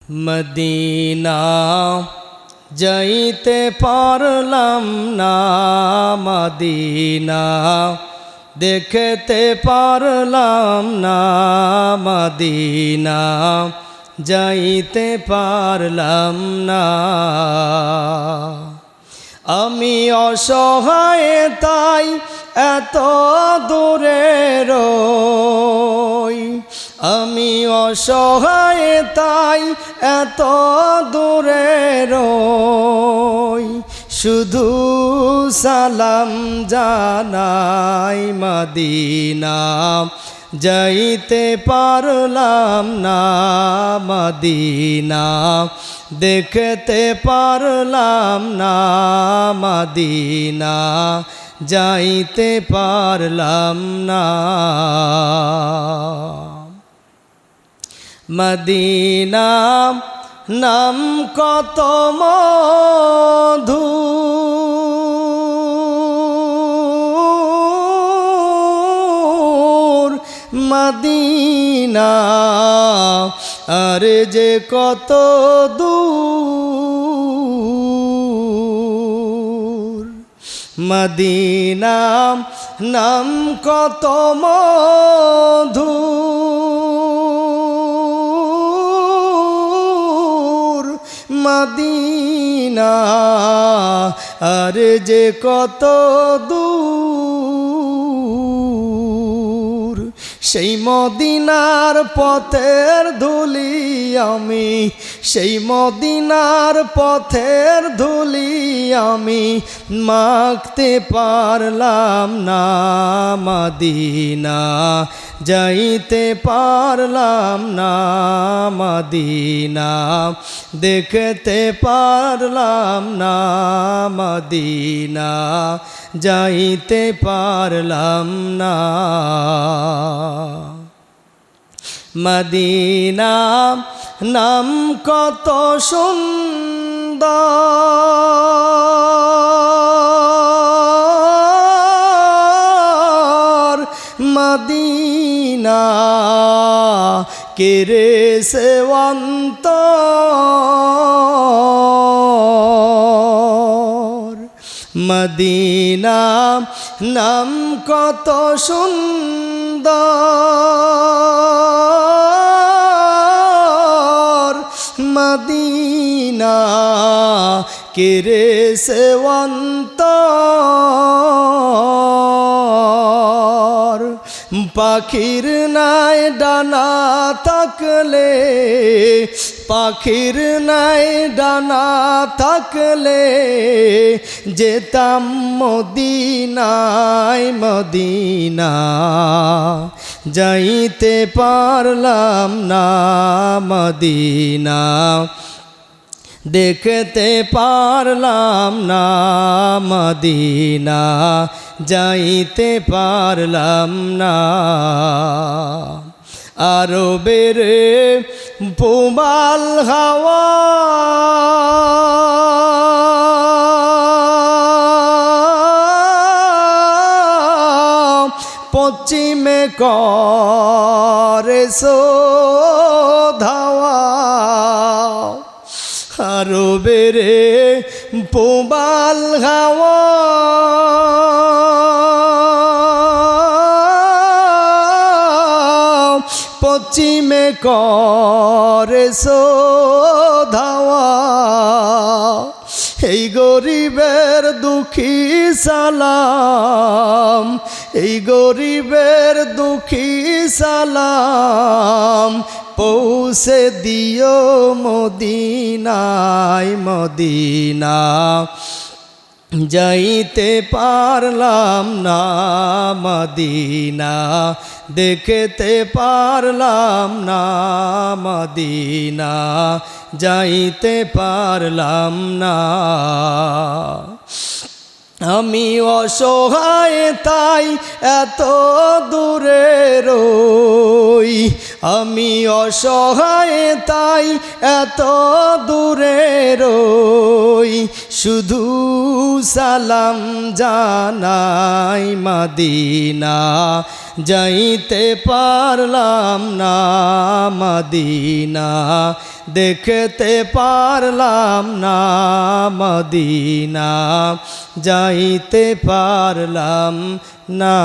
Medina যাইতে পারলাম না, মদিনা দেখতে পারলাম না, মদিনা যাইতে পারলাম না। আমি অসহায় তাই এত দূরে রই, আমি অসহায় তাই এত দূরে রই, শুধু সালাম জানাই মদিনা যাইতে পারলাম না, মদিনা দেখতে পারলাম না, মদিনা যাইতে পারলাম না। মদিনা নাম কত মধু, মদিনা আর যে কত দূর, মদিনা নাম কত মধু, মদিনা আর যে কত দূর, সেই মদিনার পথের ধুলি আমি, সেই মদিনার পথের ধুলি আমি মাখতে পারলাম না, মদিনা যাইতে পারলাম না, মদিনা দেখতে পারলাম না, মদিনা যাইতে পারলাম না। মদিনা নাম কত সুন্দর, মদিনা কেরে সে অন্তর, মদিনা নাম কত সুন্দর, মদিনা কেরে সে অন্তর, পাখির নাই ডানা থাকলে, পাখির নাই ডানা থাকলে যেতাম মদিনায়, মদিনা যাইতে পারলাম না, মদিনা দেখতে পারলাম না, মদিনা যাইতে পারলাম না। আরবের পুবাল হাওয়া পশ্চিমে করে ধাওয়া, আরবের পুবাল হাওয়া পশ্চিমে করে ধাওয়া, এই গরিবের দুঃখী সালাম, এই গরিবের দুঃখী সালাম পৌঁছে দিও মদিনায়, মদিনা যাইতে পারলাম না, মদিনা দেখতে পারলাম না, মদিনা যাইতে পারলাম না। আমি অসহায় তাই এত দূরে রই, আমি অসহায় তাই এত দূরে রই, শুধু সালাম জানাই মদিনা যাইতে পারলাম না, মদিনা দেখতে পারলাম না মদিনা যাইতে পারলাম না।